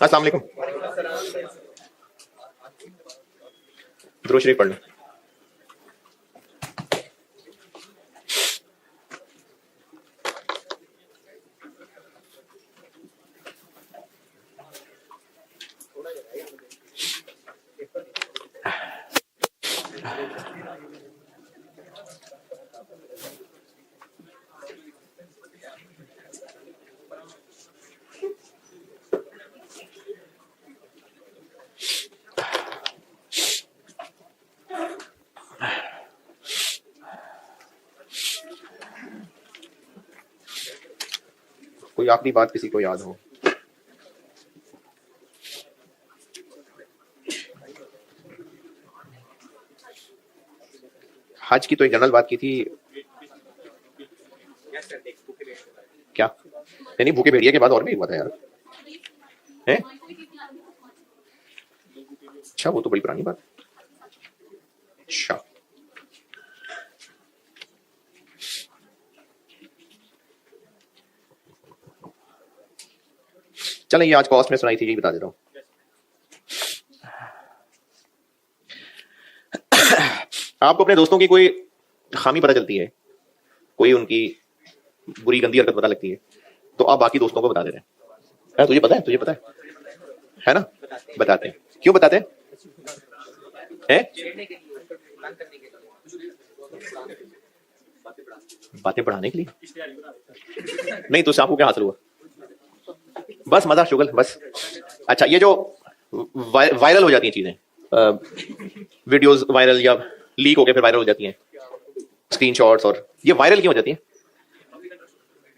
अस्सलाम वालेकुम। दुरूद शरीफ पढ़ लें। कोई आखिरी बात किसी को याद हो? हज की तो एक जनरल बात की थी। क्या नहीं, भूखे भेड़िए के बाद और भी हुआ था यार। है अच्छा, वो तो बड़ी पुरानी बात। अच्छा चलें, ये आज कॉस्ट में सुनाई थी, यही बता देता हूँ। आपको अपने दोस्तों की कोई खामी पता चलती है, कोई उनकी बुरी गंदी हरकत पता लगती है, तो आप बाकी दोस्तों को बता देते हैं। तुझे पता है, तुझे पता है ना? बताते हैं। क्यों बताते हैं? बातें बढ़ाने के लिए? नहीं तो आपको क्या हासिल हुआ? बस मजा, शुगल, बस। अच्छा, ये जो वायरल हो जाती हैं चीजें, वीडियोस वायरल या लीक हो गए फिर वायरल हो जाती हैं, स्क्रीनशॉट्स, और ये वायरल क्यों हो जाती हैं?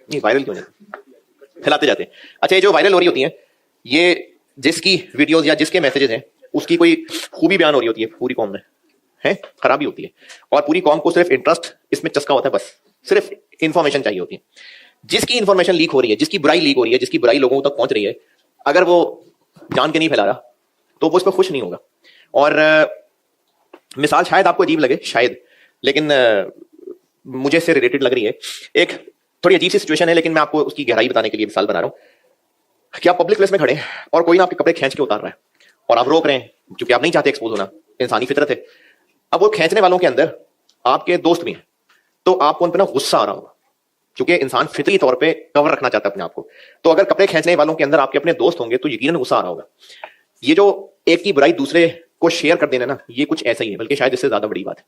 ये वायरल क्यों हो जाती हैं? फैलाते जाते हैं। अच्छा, ये जो वायरल हो रही होती हैं, ये जिसकी वीडियोस या जिसके मैसेजेस हैं उसकी कोई खूबी बयान हो रही होती है पूरी कौम में, है खराबी होती है, और पूरी कौम को सिर्फ इंटरेस्ट इसमें चस्का होता है, बस सिर्फ इंफॉर्मेशन चाहिए होती है। जिसकी इंफॉर्मेशन लीक हो रही है, जिसकी बुराई लीक हो रही है, जिसकी बुराई लोगों तक पहुंच रही है, अगर वो जान के नहीं फैला रहा तो वो इस पर खुश नहीं होगा। और मिसाल शायद आपको अजीब लगे, शायद, लेकिन मुझे इससे रिलेटेड लग रही है। एक थोड़ी अजीब सी सिचुएशन है, लेकिन मैं आपको उसकी गहराई बताने के लिए मिसाल बना रहा हूं कि आप पब्लिक प्लेस में खड़े हैं और कोई ना आपके कपड़े खींच के उतार रहा है और आप रोक रहे हैं क्योंकि आप नहीं चाहते एक्सपोज होना, इंसानी फितरत है। अब वो खींचने वालों के अंदर आपके दोस्त भी हैं, तो आपको उन पर ना गुस्सा आ रहा होगा, क्योंकि इंसान फितरी तौर पे कवर रखना चाहता है अपने आप को। तो अगर कपड़े खींचने वालों के अंदर आपके अपने दोस्त होंगे तो यकीनन गुस्सा आ रहा होगा। ये जो एक की बुराई दूसरे को शेयर कर देना ना, ये कुछ ऐसा ही है, बल्कि शायद इससे ज्यादा बड़ी बात है।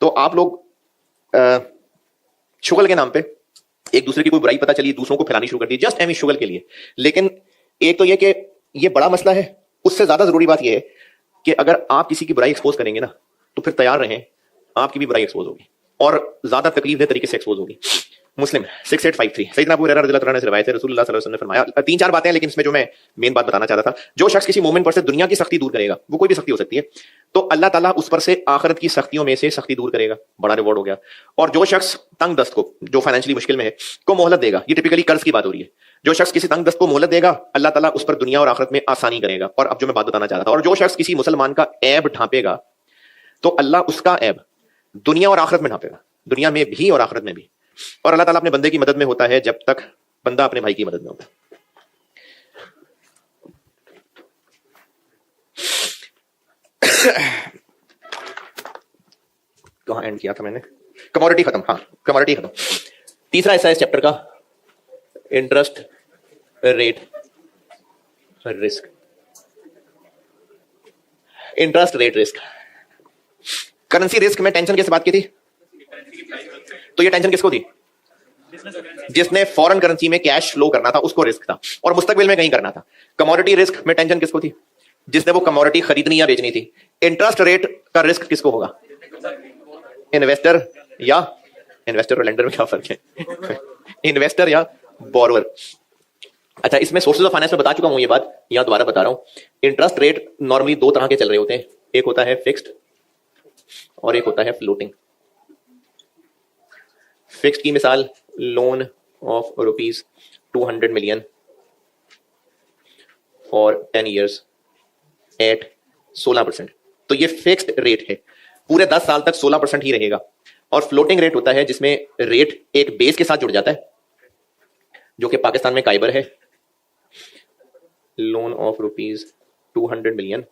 तो आप लोग शुगल के नाम पे एक दूसरे की कोई बुराई पता चली दूसरों को फैलानी शुरू कर दी, जस्ट एमी शुगल के लिए। लेकिन एक तो ये कि ये बड़ा मसला है, उससे ज्यादा जरूरी बात यह है कि अगर आप किसी की बुराई एक्सपोज करेंगे ना, तो फिर तैयार रहें, आपकी भी बुराई एक्सपोज होगी और ज्यादा तकलीफदेह तरीके से एक्सपोज होगी। मुस्लिम 6853 सैयदना अबू हुरैरा रज़ियल्लाहु अन्हु से रवायत है, रसूलुल्लाह सल्लल्लाहु अलैहि वसल्लम ने फरमाया, तीन चार बातें हैं लेकिन इसमें जो मैं मेन बात बताना चाहता था, जो शख्स किसी मोमिन पर से दुनिया की सख्ती दूर करेगा, वो कोई भी सख्ती हो सकती है, तो अल्लाह ताला उस पर से आखिरत की सख्तियों में से सख्ती दूर करेगा, बड़ा रिवॉर्ड हो गया। और जो शख्स तंग दस्त को, जो फाइनेंशियली मुश्किल में है, को मोहलत देगा, ये टिपिकली कर्ज की बात हो रही है, जो शख्स किसी तंग दस्त को मोहलत देगा अल्लाह ताला उस पर दुनिया और आखिरत में आसानी करेगा। और अब जो मैं बात बताना चाह रहा था, और जो शख्स किसी मुसलमान का ऐब ढांपेगा तो अल्लाह उसका ऐब दुनिया और आखिरत में ढांपेगा, दुनिया में भी और आखिरत में भी। और अल्लाह ताला अपने बंदे की मदद में होता है जब तक बंदा अपने भाई की मदद में होता है। कहां एंड किया था मैंने? कमोडिटी खत्म, हाँ कमोडिटी खत्म। तीसरा हिस्सा इस चैप्टर का interest rate risk. Interest rate risk, currency risk में टेंशन किस बात की थी? तो ये टेंशन किसको थी? जिसने फॉरेन करेंसी में कैश फ्लो करना था उसको रिस्क था, और मुस्तकबिल में कहीं करना था। कमोडिटी रिस्क में टेंशन किसको थी? जिसने वो कमोडिटी खरीदनी या बेचनी थी। इंटरेस्ट रेट का रिस्क किसको होगा? इन्वेस्टर या इन्वेस्टर और लेंडर में क्या फर्क है? इन्वेस्टर या बोरोवर। अच्छा, इसमें सोर्सेज ऑफ फाइनेंस में बता चुका हूं ये बात, यहां दोबारा बता रहा हूं। इंटरेस्ट रेट नॉर्मली दो तरह के चल रहे होते हैं, एक होता है फिक्स्ड और एक होता है फ्लोटिंग। फिक्स्ड की मिसाल loan of ₹200 million for 10 years at 16%, तो ये फिक्स्ड रेट है, पूरे 10 साल तक 16% ही रहेगा। और फ्लोटिंग रेट होता है जिसमें रेट एक बेस के साथ जुड़ जाता है, जो कि पाकिस्तान में काइबर है, loan of ₹200 million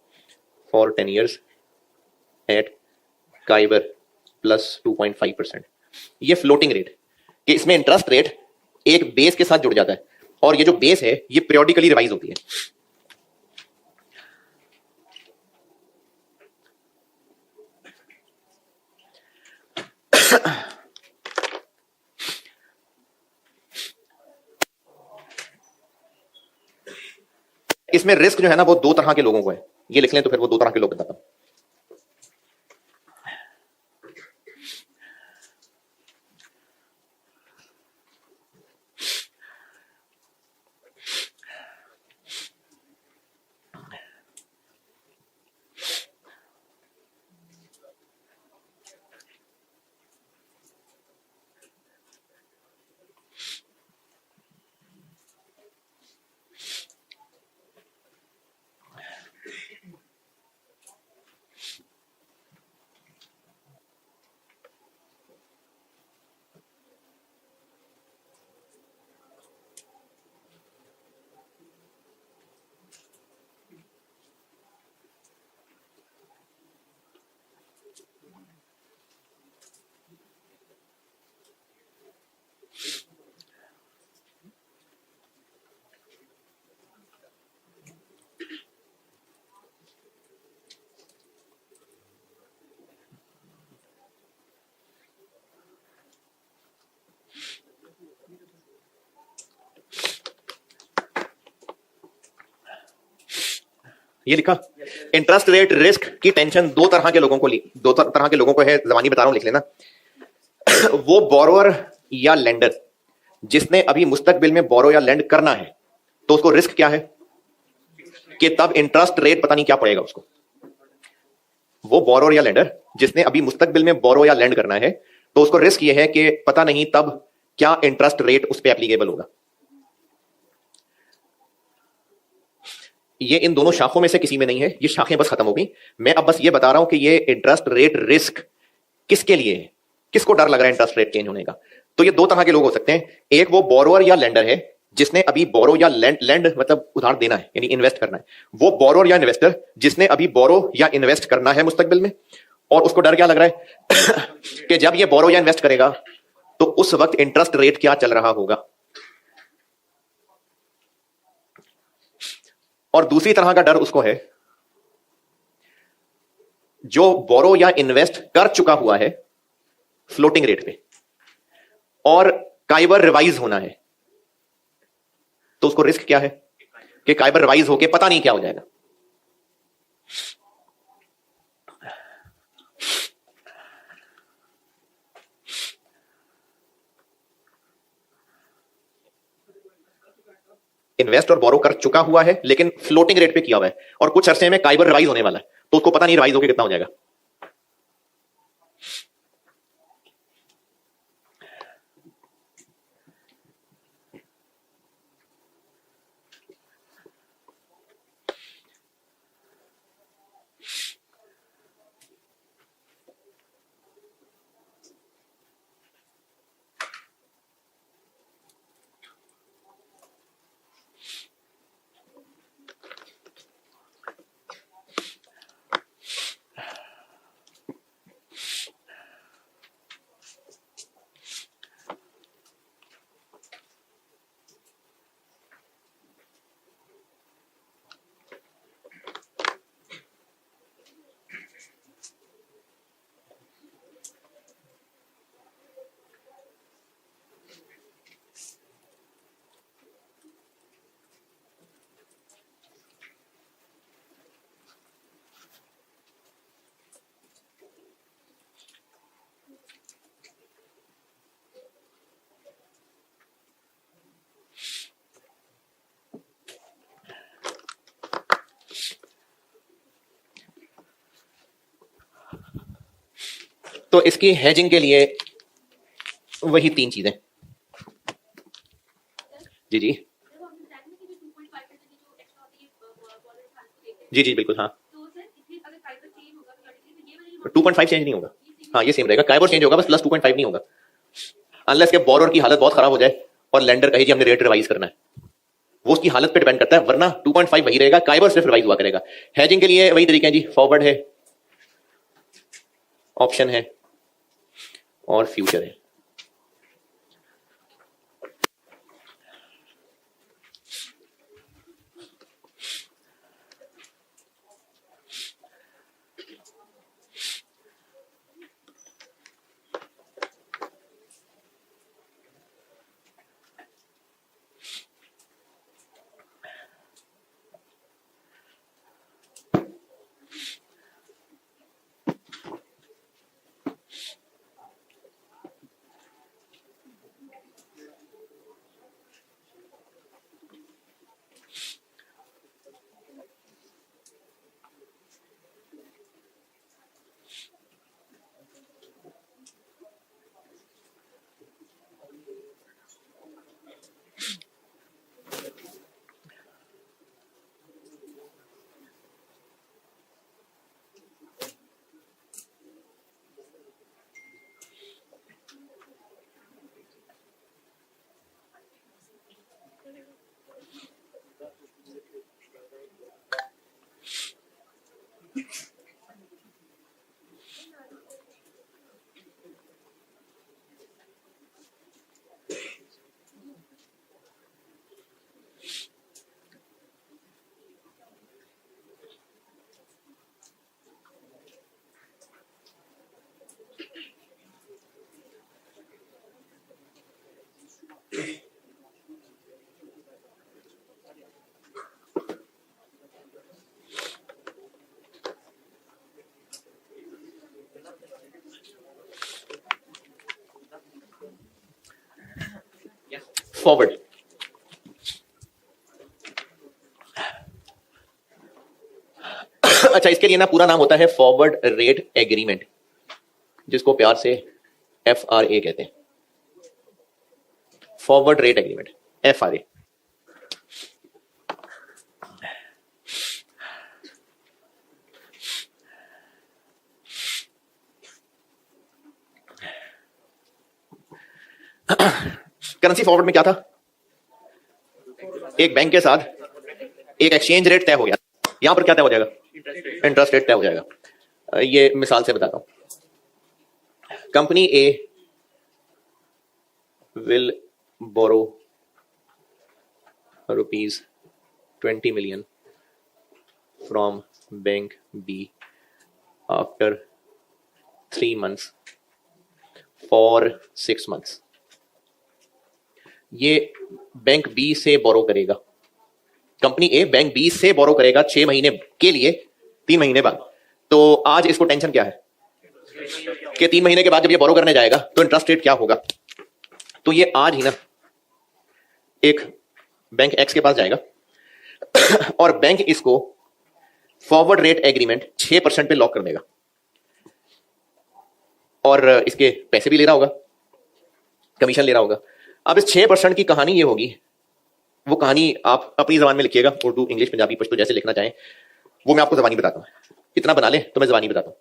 for 10 years at KIBOR plus 2.5%। ये फ्लोटिंग रेट कि इसमें इंटरेस्ट रेट एक बेस के साथ जुड़ जाता है और ये जो बेस है ये पीरियोडिकली रिवाइज होती है। इसमें रिस्क जो है ना वो दो तरह के लोगों को है, ये लिख लें तो फिर वो दो तरह के लोग बताता हूं। ये लिखा इंटरेस्ट रेट रिस्क की टेंशन दो तरह के लोगों को है, जबानी बता रहा हूं, लिख लेना। वो बोरोअर या लेंडर जिसने अभी मुस्तकबिल में बोरो या लेंड करना है तो उसको रिस्क क्या है कि तब इंटरेस्ट रेट पता नहीं क्या पड़ेगा उसको। वो बोरोअर या लेंडर जिसने अभी मुस्तकबिल में बोरो या लेंड करना है तो उसको रिस्क ये है कि पता नहीं तब क्या इंटरेस्ट रेट उस पर एप्लीकेबल होगा। ये इन दोनों शाखों में से किसी में नहीं है, ये शाखें बस खत्म हो गई। मैं अब बस ये बता रहा हूं कि ये इंटरेस्ट रेट रिस्क किसके लिए है, किसको डर लग रहा है इंटरेस्ट रेट चेंज होने का। तो ये दो तरह के लोग हो सकते हैं, एक वो बोरोअर या लेंडर है जिसने अभी बोरो या लेंड मतलब उधार देना है यानी इन्वेस्ट करना है। वो बोरोअर या इन्वेस्टर जिसने अभी बोरो या इन्वेस्ट करना है मुस्तकबिल में और उसको डर क्या लग रहा है कि जब ये बोरो या इन्वेस्ट करेगा तो उस वक्त इंटरेस्ट रेट क्या चल रहा होगा। और दूसरी तरह का डर उसको है जो बोरो या इन्वेस्ट कर चुका हुआ है फ्लोटिंग रेट पे और काइबर रिवाइज होना है, तो उसको रिस्क क्या है कि काइबर रिवाइज होके पता नहीं क्या हो जाएगा। इन्वेस्ट और बोरो कर चुका हुआ है लेकिन फ्लोटिंग रेट पे किया हुआ है और कुछ अरसे में काइबर रिवाइज होने वाला है तो उसको पता नहीं रिवाइज होके कितना हो जाएगा। तो इसकी हेजिंग के लिए वही तीन चीजें। जी जी जी जी बिल्कुल। हाँ 2.5 चेंज नहीं होगा, हाँ ये सेम रहेगा। काइबर चेंज होगा बस, प्लस 2.5 नहीं होगा अनलेस के बोरोअर की हालत बहुत खराब हो जाए और लेंडर कहे कि हमने रेट रिवाइज करना है। वो उसकी हालत पे डिपेंड करता है, वरना 2.5 वही रहेगा, काइबर सिर्फ रिवाइज हुआ करेगा। हेजिंग के लिए वही तरीके हैं जी, फॉरवर्ड है, ऑप्शन है और फ्यूचर है। फॉरवर्ड, अच्छा इसके लिए ना पूरा नाम होता है फॉरवर्ड रेट एग्रीमेंट, जिसको प्यार से FRA कहते हैं, forward rate agreement, FRA। Currency forward में क्या था, एक बैंक के साथ एक एक्सचेंज रेट तय हो गया, यहां पर क्या तय हो जाएगा, इंटरेस्ट रेट तय हो जाएगा। ये मिसाल से बताता हूं, company A will borrow ₹20 million from bank B after 3 months for 6 months। ये बैंक बी से बोरो करेगा, कंपनी ए बैंक बी से बोरो करेगा 6 महीने के लिए 3 महीने बाद। तो आज इसको टेंशन क्या है कि 3 महीने के बाद जब ये बोरो करने जाएगा तो इंटरेस्ट रेट क्या होगा। तो ये आज ही ना एक बैंक एक्स के पास जाएगा और बैंक इसको फॉरवर्ड रेट एग्रीमेंट 6% पे लॉक कर देगा और इसके पैसे भी ले रहा होगा, कमीशन ले रहा होगा। अब इस 6% की कहानी ये होगी, वो कहानी आप अपनी जबान में लिखिएगा, उर्दू, इंग्लिश, पंजाबी, पश्तो जैसे लिखना चाहें, वो मैं आपको जबानी बताता हूं। इतना बना ले तो मैं जबानी बताता हूं।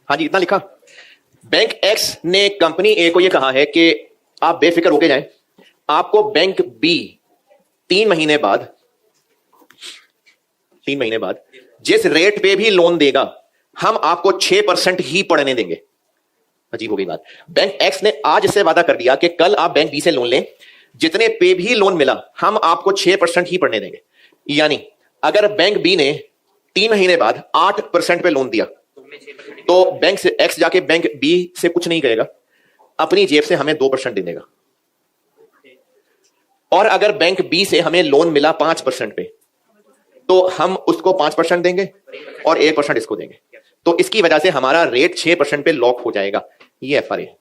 हाँ जी, इतना लिखा। बैंक एक्स ने कंपनी ए को यह कहा है कि आप बेफिक्र होके जाएं, आपको बैंक बी 3 महीने बाद जिस रेट पे भी लोन देगा हम आपको 6% ही पड़ने देंगे। अजीब हो गई बात। बैंक एक्स ने आज इससे वादा कर दिया कि कल आप बैंक बी से लोन लें, जितने पे भी लोन मिला हम आपको 6% ही पड़ने देंगे। यानी अगर बैंक बी ने 3 महीने बाद 8% पे लोन दिया तो बैंक से एक्स जाके बैंक बी से कुछ नहीं करेगा, अपनी जेब से हमें 2% दे देगा। और अगर बैंक बी से हमें लोन मिला 5% पे तो हम उसको 5% देंगे और 1% इसको देंगे। तो इसकी वजह से हमारा रेट 6% पे लॉक हो जाएगा। ये एफआरए,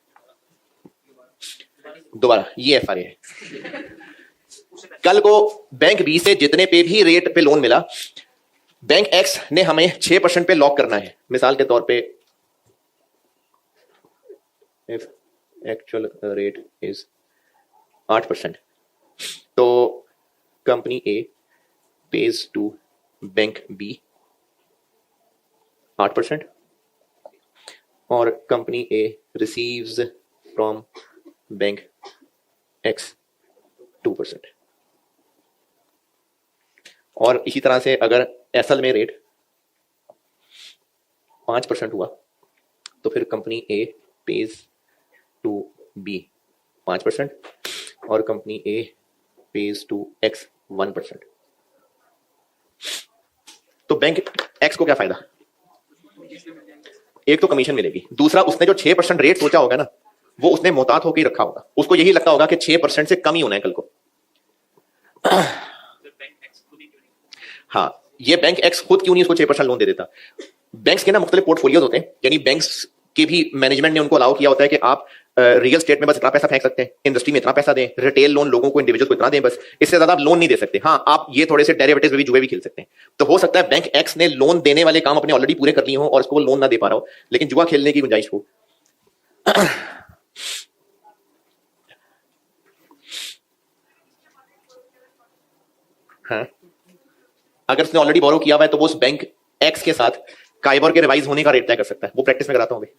दोबारा ये एफआरए है। कल को बैंक बी से जितने पे भी रेट पे लोन मिला, बैंक एक्स ने हमें 6% पे लॉक करना है। मिसाल के तौर पे इफ एक्चुअल रेट इज 8%, तो company A pays to bank B 8% और company A receives from bank X 2%। और इसी तरह से अगर एसएल में रेट 5% हुआ तो फिर company A pays to B 5% और company A pays to X 1%। तो बैंक एक्स को क्या फायदा? एक तो कमीशन मिलेगी, दूसरा उसने जो 6% रेट सोचा होगा ना, वो उसने मोहतात होकर रखा होगा। उसको यही लगता होगा कि 6% से कम ही होना है कल को। हाँ, ये बैंक एक्स खुद क्यों नहीं उसको 6% लोन दे देता? बैंक्स के ना मुख्तलिफ पोर्टफोलियोज होते हैं, यानी बैंक्स के भी मैनेजमेंट ने उनको अलाउ किया होता है कि आप रियल स्टेट में बस इतना पैसा फेंक सकते हैं, इंडस्ट्री में इतना पैसा दें, रिटेल लोन लोगों को, इंडिविजुअल को इतना दें, बस इससे ज्यादा आप लोन नहीं दे सकते। हाँ, आप ये थोड़े से डेरिवेटिव्स में भी जुए भी खेल सकते हैं। तो हो सकता है बैंक एक्स ने लोन देने वाले काम अपने ऑलरेडी पूरे कर लिए हो और उसको लोन ना दे पा रहा हो, लेकिन जुआ खेलने की गुंजाइश हो। हाँ, अगर उसने ऑलरेडी बोरो किया हुआ है तो वो उस बैंक एक्स के साथ काइबर के रिवाइज होने का रेट तय कर सकता है। वो प्रैक्टिस में कराता हूं अभी।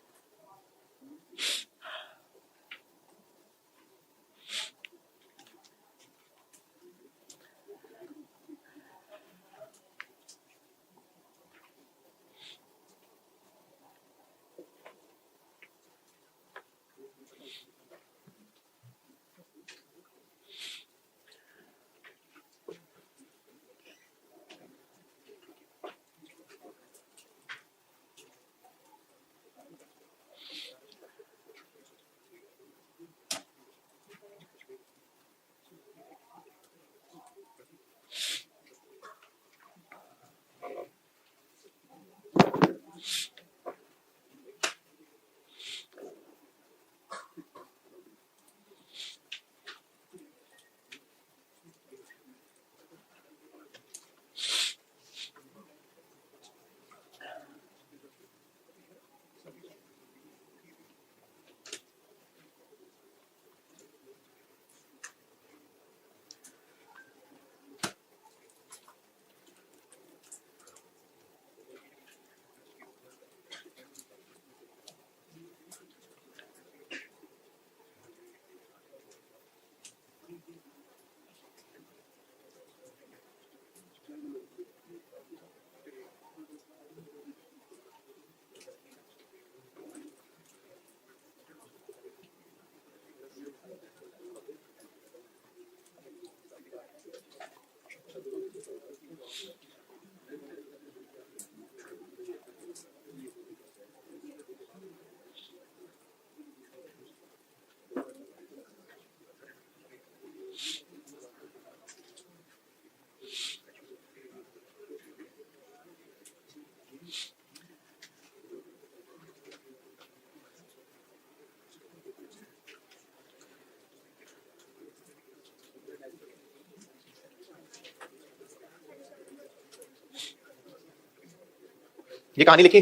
ये कहानी लिखी,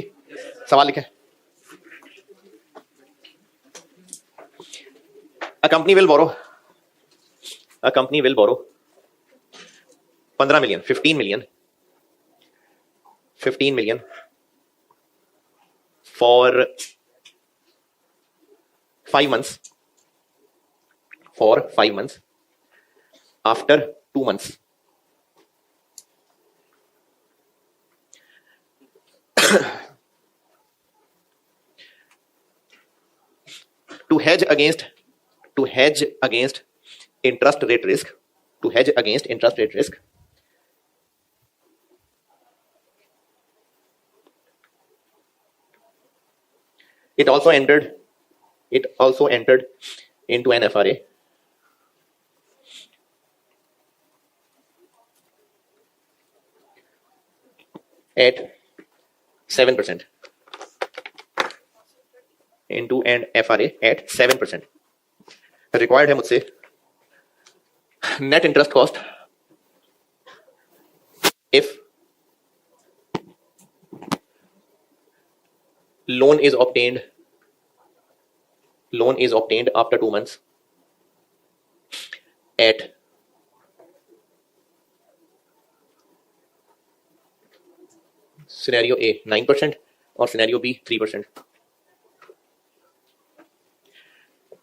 सवाल लिखे। A company will borrow 15 million, 15 million for 5 months, after 2 months to hedge against interest rate risk, it also entered into an FRA at 7%. Into and FRA at 7%। Required है मुझसे net interest cost if loan is obtained after 2 months at scenario A 9% और scenario B 3%।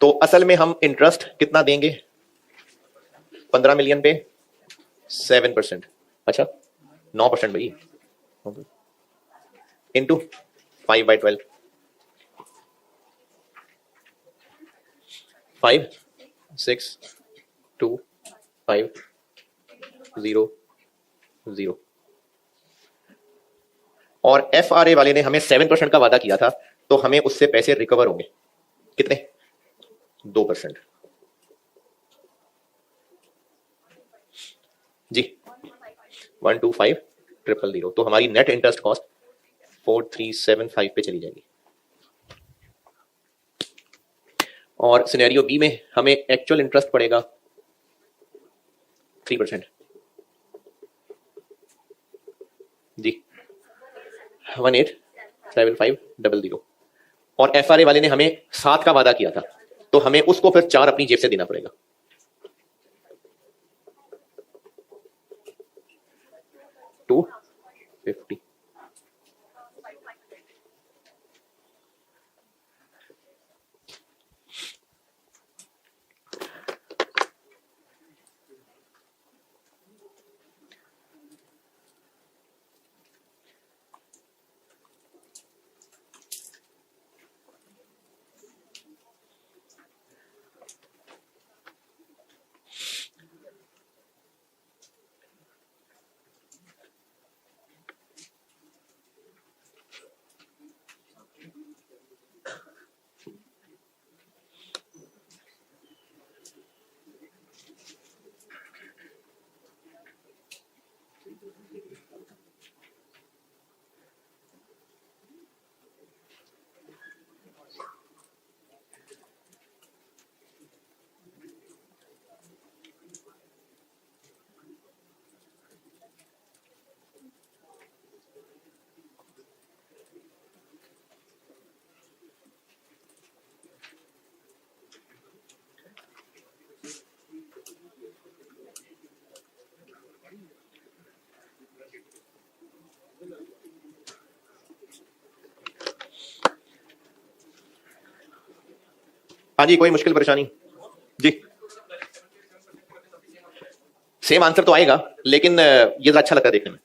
तो असल में हम interest कितना देंगे 15 million पे 7%, अच्छा 9% भाई, इंटू 5/12 5 6 2 5 0 0। और FRA वाले ने हमें 7% का वादा किया था, तो हमें उससे पैसे रिकवर होंगे कितने 2% जी 125,000। तो हमारी नेट इंटरेस्ट कॉस्ट 4375 पे चली जाएगी। और सिनेरियो बी में हमें एक्चुअल इंटरेस्ट पड़ेगा 3% जी 187,500। और FRA वाले ने हमें 7 का वादा किया था, तो हमें उसको फिर 4 अपनी जेब से देना पड़ेगा। $250। हाँ जी, कोई मुश्किल परेशानी जी? सेम आंसर तो आएगा, लेकिन ये तो अच्छा लगता है देखने में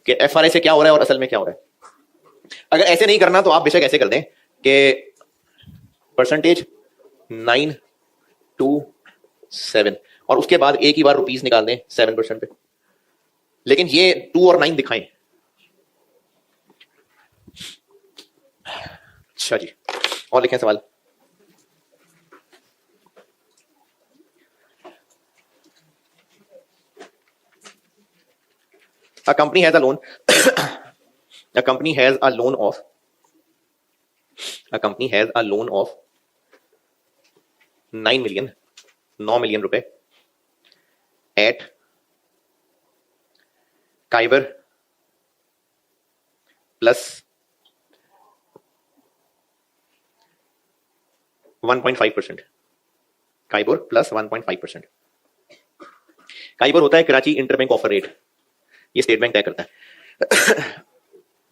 कि FRA से क्या हो रहा है और असल में क्या हो रहा है। अगर ऐसे नहीं करना तो आप बेशक ऐसे कर दें कि परसेंटेज 927 और उसके बाद एक ही बार रुपीस निकाल दें 7% पे, लेकिन ये 2 और 9 दिखाएं। अच्छा जी, और लिखें सवाल। A company has a loan a company has a loan of 9 million 9 million रुपए at Kyber plus 1.5%। Kyber plus 1.5%। Kyber होता है कराची इंटरबैंक ऑफर रेट, ये स्टेट बैंक तय करता है।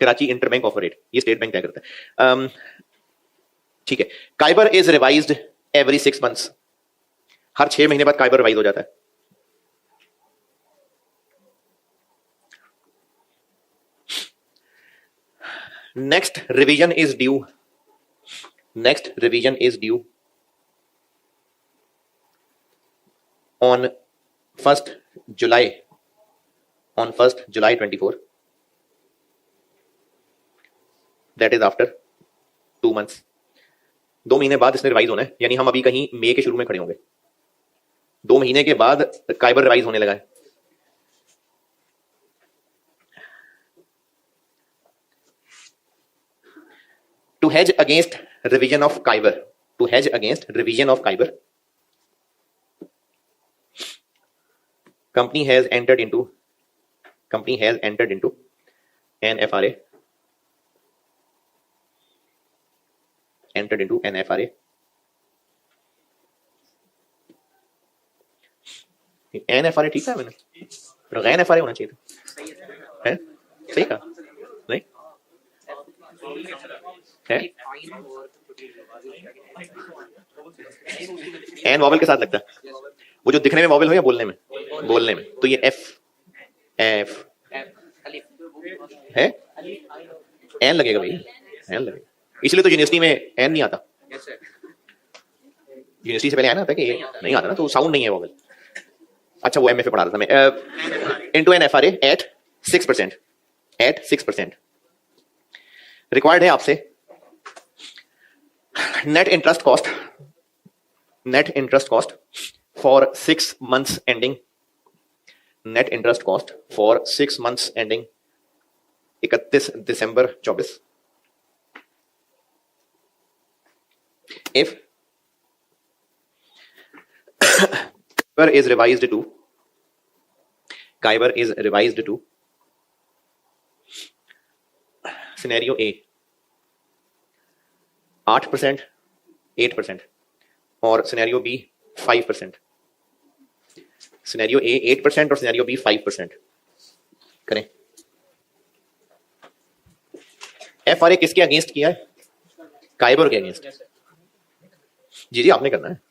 कराची इंटरबैंक ऑफर रेट ये स्टेट बैंक तय करता है। ठीक है, KIBOR is revised every 6 months. हर 6 महीने बाद काइबर रिवाइज हो जाता है। Next revision is due on 1st July 24, that is after 2 months। 2 महीने बाद इसने रिवाइज होना है, यानी हम अभी कहीं मई के शुरू में खड़े होंगे। 2 महीने के बाद काइबर रिवाइज होने लगा है। To hedge against revision of Kyber, to hedge against revision of Kyber, company has entered into an FRA, an F R A ठीक है, मैंने गैन एफ आर ए होना चाहिए था, है सही कहा नहीं है, एन वॉवल के साथ लगता है, वो जो दिखने में वॉवल हो या बोलने में, तो ये एफ है, एन लगेगा भाई, एन लगेगा, इसलिए तो यूनिवर्सिटी में एन नहीं आता, यूनिवर्सिटी से पहले एन आता है कि ये नहीं आता ना, तो साउंड नहीं है वॉवल। अच्छा वो एमएफए पढ़ा रहा था मैं। Into an FRA at 6%, required है आपसे net interest cost for 6 months ending, net interest cost for 6 months ending 31 December 24। If Kyber is revised to scenario A 8%, 8% और scenario B 5%, scenario A 8% और scenario B 5% करें। FRA किसके against किया है? काइबर के against. जी आपने करना है।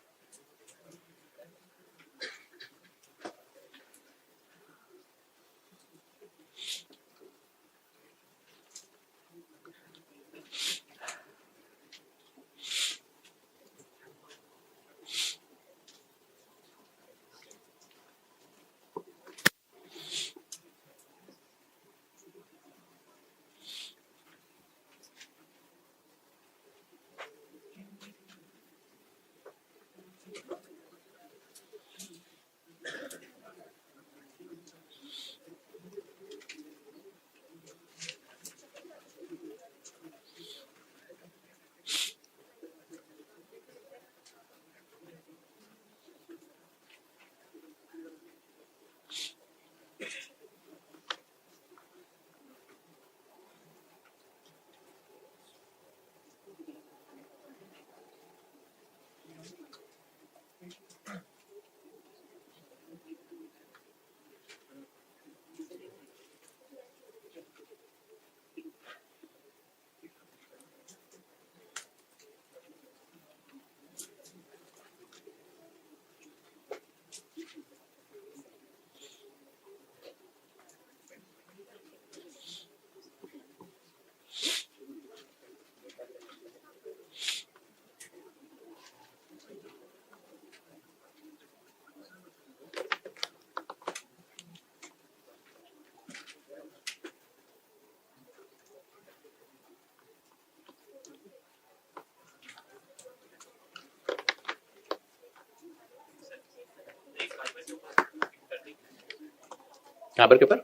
काइबर के ऊपर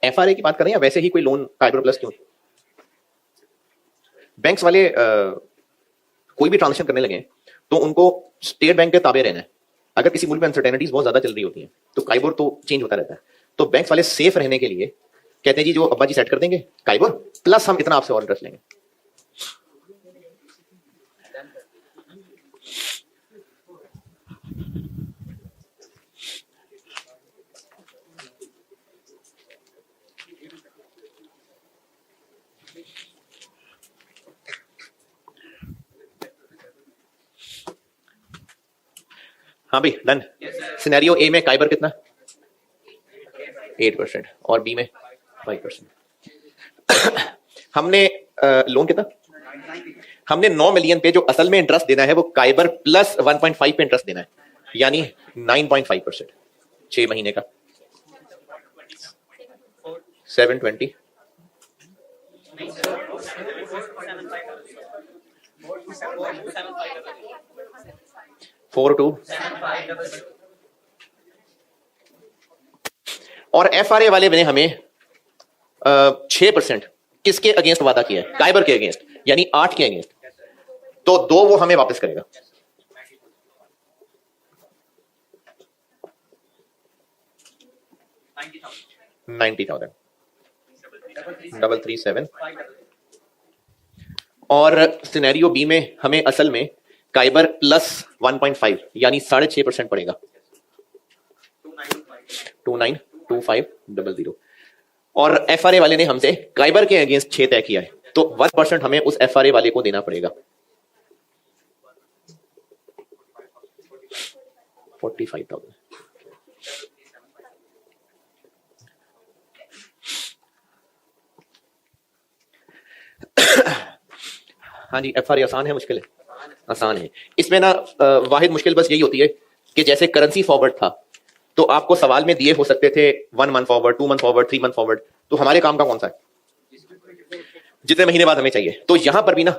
एफआरए की बात करें या वैसे ही कोई लोन काइबर प्लस क्यों? बैंक्स वाले कोई भी ट्रांजेक्शन करने लगे तो उनको स्टेट बैंक के ताबे रहना है। अगर किसी मुल्क में अनसर्टेनिटीज बहुत ज्यादा चल रही होती हैं तो काइबर तो चेंज होता रहता है, तो बैंक्स वाले सेफ रहने के लिए कहते हैं जी जो अब्बा जी सेट कर देंगे काइबर प्लस हम इतना आपसे और इंटरेस्ट लेंगे। हाँ भाई डन। सिनेरियो ए में काइबर कितना? 8% और बी में 5%। हमने लोन कितना? हमने 9 मिलियन पे जो असल में इंटरेस्ट देना है वो काइबर प्लस 1.5 पे इंटरेस्ट देना है, यानी 9.5%। 6 महीने का 720 42 और एफआरए वाले ने हमें 6% किसके अगेंस्ट वादा किया है? काइबर के अगेंस्ट, यानी 8 के अगेंस्ट। तो 2 वो हमें वापस करेगा। $90,000 337। और सिनेरियो बी में हमें असल में काइबर प्लस 1.5 यानी 6.5% पड़ेगा। 292500। और एफआरए वाले ने हमसे काइबर के अगेंस्ट 6 तय किया है, तो 1% हमें उस एफआरए वाले को देना पड़ेगा। 45,000। हाँ जी, एफआरए आसान है मुश्किल है? आसान है। इसमें ना वाहिद मुश्किल बस यही होती है कि जैसे करेंसी फॉरवर्ड था, तो आपको सवाल में दिए हो सकते थे 1 month forward, 2 month forward, 3 month forward. तो हमारे काम का कौन सा है? जितने महीने बाद हमें चाहिए। तो यहां पर भी ना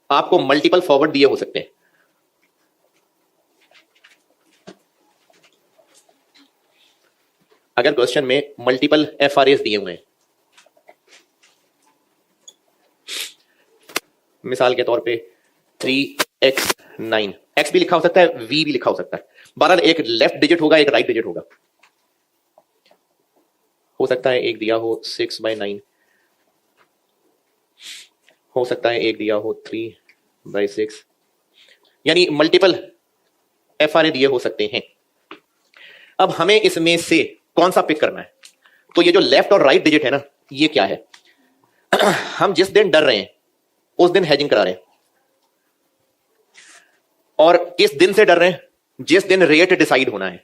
आपको मल्टीपल फॉरवर्ड दिए हो सकते हैं। अगर क्वेश्चन में मल्टीपल एफआरएस दिए हुए हैं, मिसाल के तौर पे 3x9, x भी लिखा हो सकता है, v भी लिखा हो सकता है। बहरहाल एक लेफ्ट डिजिट होगा, एक राइट डिजिट होगा। हो सकता है एक दिया हो 6/9, हो सकता है एक दिया हो 3/6, यानी मल्टीपल एफआरए दिए हो सकते हैं। अब हमें इसमें से कौन सा पिक करना है? तो ये जो लेफ्ट और राइट डिजिट है ना, ये क्या है? हम जिस दिन डर रहे हैं उस दिन हेजिंग करा रहे हैं। और किस दिन से डर रहे हैं? जिस दिन रेट डिसाइड होना है।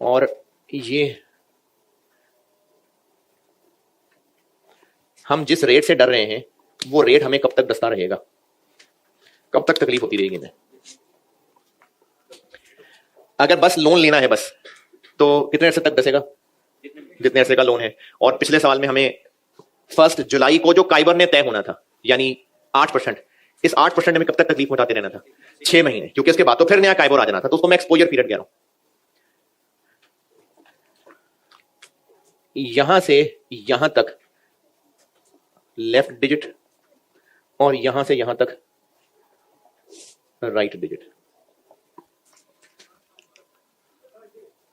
और ये हम जिस रेट से डर रहे हैं वो रेट हमें कब तक डसता रहेगा, कब तक तकलीफ होती रहेगी? अगर बस लोन लेना है बस, तो कितने अरसे तक डसेगा? जितने अरसे का लोन है। और पिछले सवाल में हमें 1 जुलाई को जो काइबर ने तय होना था, यानी 8%, इस 8% में कब तक तकलीफ पहुंचाते रहना था? 6 महीने, क्योंकि उसके बाद तो फिर नया काइबर आ जाना था। तो उसको मैं एक्सपोजर पीरियड कह रहा हूं। यहां से यहां तक लेफ्ट डिजिट और यहां से यहां तक राइट डिजिट।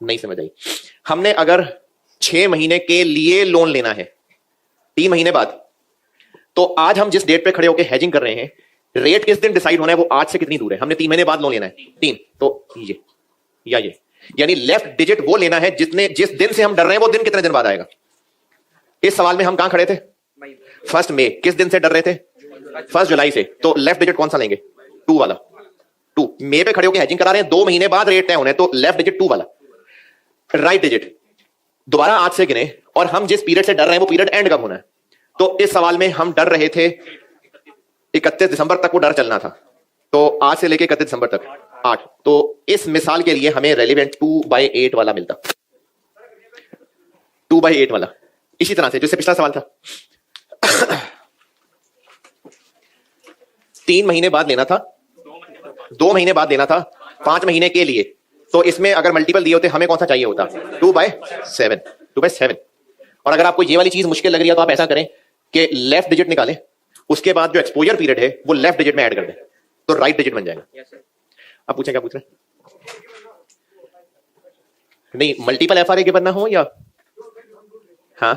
नहीं समझ आई? हमने अगर 6 महीने के लिए लोन लेना है 3 महीने बाद, तो आज हम जिस डेट पे खड़े होकर हेजिंग कर रहे हैं, रेट किस दिन डिसाइड होना है वो आज से कितनी दूर है? हमने 3 महीने बाद लोन लेना है 3, तो ये या ये, यानी लेफ्ट डिजिट वो लेना है जिस दिन से हम डर रहे हैं वो दिन कितने दिन बाद आएगा। इस सवाल में हम कहां खड़े थे? 1 मई। किस दिन से डर रहे थे? 1 जुलाई से। तो लेफ्ट डिजिट कौन सा लेंगे? 2 वाला। 2 मई पे खड़े होकर हेजिंग करा रहे हैं, 2 महीने बाद रेट तय होने, तो लेफ्ट डिजिट 2 वाला। राइट डिजिट दोबारा आज से गिने, और हम जिस पीरियड से डर रहे हैं वो पीरियड एंड कब होना है? तो इस सवाल में हम डर रहे थे 31 दिसंबर तक वो डर चलना था, तो आज से लेके 31 दिसंबर तक 8। तो इस मिसाल के लिए हमें रेलिवेंट 2/8 वाला मिलता, 2/8 वाला। इसी तरह से जैसे पिछला सवाल था 3 महीने बाद लेना था, 2 महीने बाद लेना था, 5 महीने के लिए। तो इसमें अगर मल्टीपल दिए होते हमें कौन सा चाहिए होता? 2/7। 2/7। और अगर आपको ये वाली चीज मुश्किल लग रही है तो आप ऐसा करें कि लेफ्ट डिजिट निकालें, उसके बाद जो एक्सपोजर पीरियड है वो लेफ्ट डिजिट में ऐड कर दें, तो राइट डिजिट बन जाएगा। आप पूछें क्या पूछ रहे हैं? नहीं, मल्टीपल एफआरए के बनना हो या हाँ?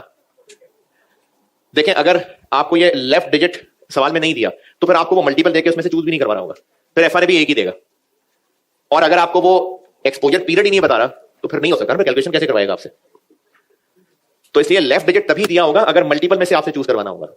देखें, अगर आपको ये लेफ्ट डिजिट सवाल में नहीं दिया तो फिर आपको वो मल्टीपल देके उसमें से चूज भी नहीं करवाना होगा, फिर एफआरए भी एक ही देगा। और अगर आपको वो एक्सपोजर पीरियड ही नहीं बता रहा तो फिर नहीं हो सकता, फिर कैलकुलेशन कैसे करवाएगा आपसे? तो इसलिए लेफ्ट डिजिट तभी दिया होगा अगर मल्टीपल में से आपसे चूज करवाना होगा।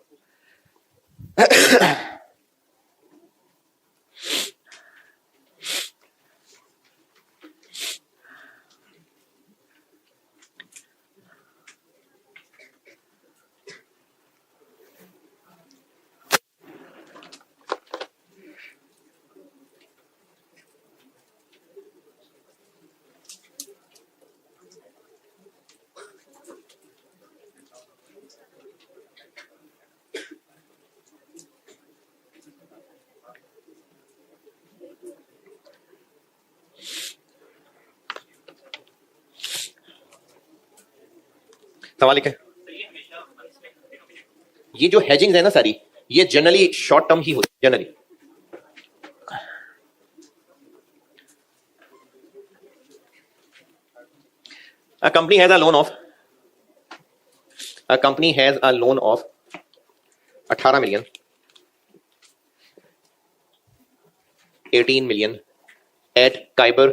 सवाल लिखें। ये जो हेजिंग है ना सारी, ये जनरली शॉर्ट टर्म ही होती है generally. A company has a loan of 18 million, 18 million at Kybor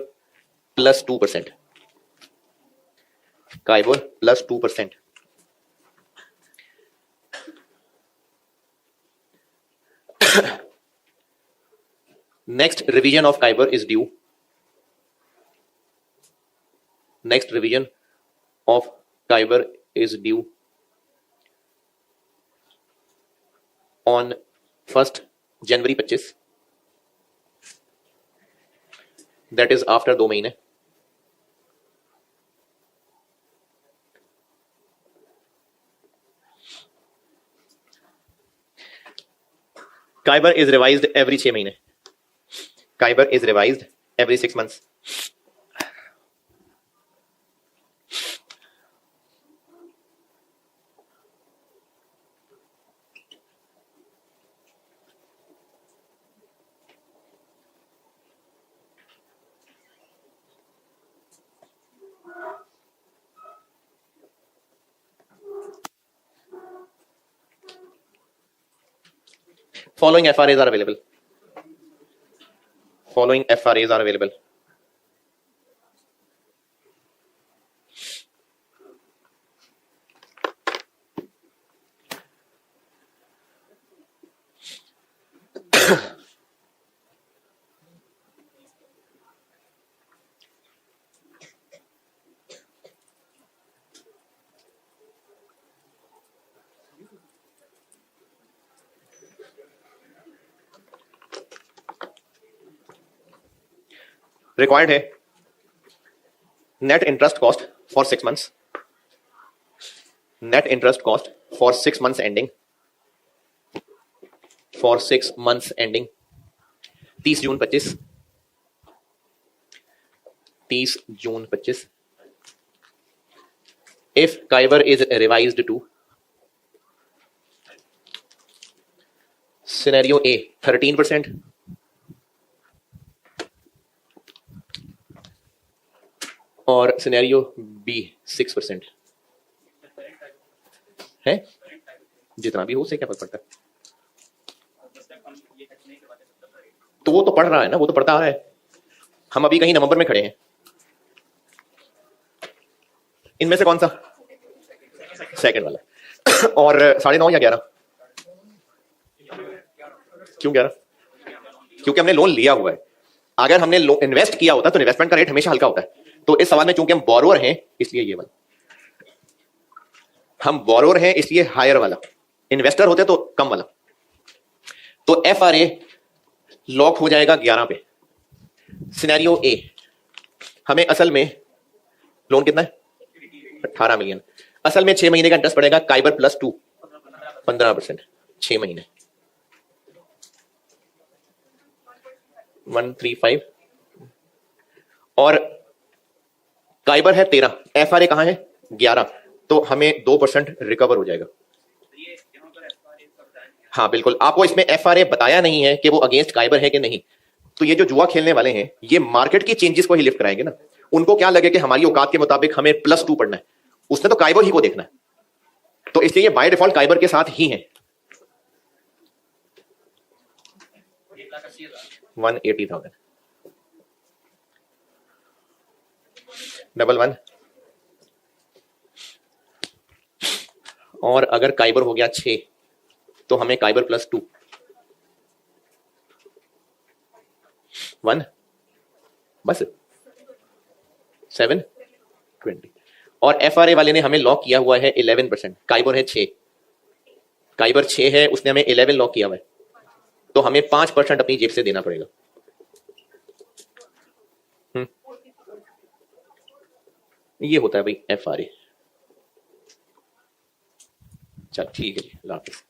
plus 2%. Kybor plus 2%. Next revision of Kybor is due. Next revision of Kybor is due on 1st January 25. That is after 2 महीने। Kybor is revised every 6 महीने। Kybor is revised every 6 months। Following FRAs are available. Following FRAs are available. Required है net interest cost for 6 months, net interest cost for 6 months एंडिंग, for 6 months एंडिंग 30 June 25, 30 June 25। If Kybor is revised to scenario A 13% और scenario B 6% है, जितना भी हो उससे क्या फर्क पड़ता है। तो वो तो पढ़ रहा है ना, वो तो पढ़ता आ रहा है। हम अभी कहीं नवंबर में खड़े हैं। इनमें से कौन सा सेकंड वाला और 9:30 या 11? क्यों 11? क्योंकि हमने लोन लिया हुआ है। अगर हमने इन्वेस्ट किया होता तो इन्वेस्टमेंट का रेट हमेशा हल्का होता है। तो इस सवाल में चूंकि हम बोरोअर हैं इसलिए ये वाला, हम बोरोअर हैं इसलिए हायर वाला, इन्वेस्टर होते तो कम वाला। तो FRA लॉक हो जाएगा 11 पे। सिनेरियो ए, हमें असल में लोन कितना है 18 मिलियन, असल में 6 महीने का इंटरेस्ट पड़ेगा Kybor प्लस 2 15%, 6 महीने 135 और Kybor है 13, FRA कहां है 11, तो हमें 2% रिकवर हो जाएगा। हाँ बिल्कुल, आपको इसमें FRA बताया नहीं है कि वो अगेंस्ट Kybor है कि नहीं। तो ये जो जुआ खेलने वाले हैं ये मार्केट की चेंजेस को ही लिफ्ट कराएंगे ना। उनको क्या लगे कि हमारी औकात के मुताबिक हमें +2 पढ़ना है, उसने तो Kybor ही को देखना है। तो इसलिए ये बाय डिफॉल्ट Kybor के साथ ही है। 180,000 11 और अगर Kybor हो गया 6 तो हमें Kybor प्लस 2 1 बस 720 और FRA वाले ने हमें लॉक किया हुआ है 11%। Kybor है 6, Kybor 6 है, उसने हमें 11 लॉक किया हुआ है, तो हमें 5% अपनी जेब से देना पड़ेगा। ये होता है भाई FRA। चल ठीक है जी, अल्लाह हाफिज़।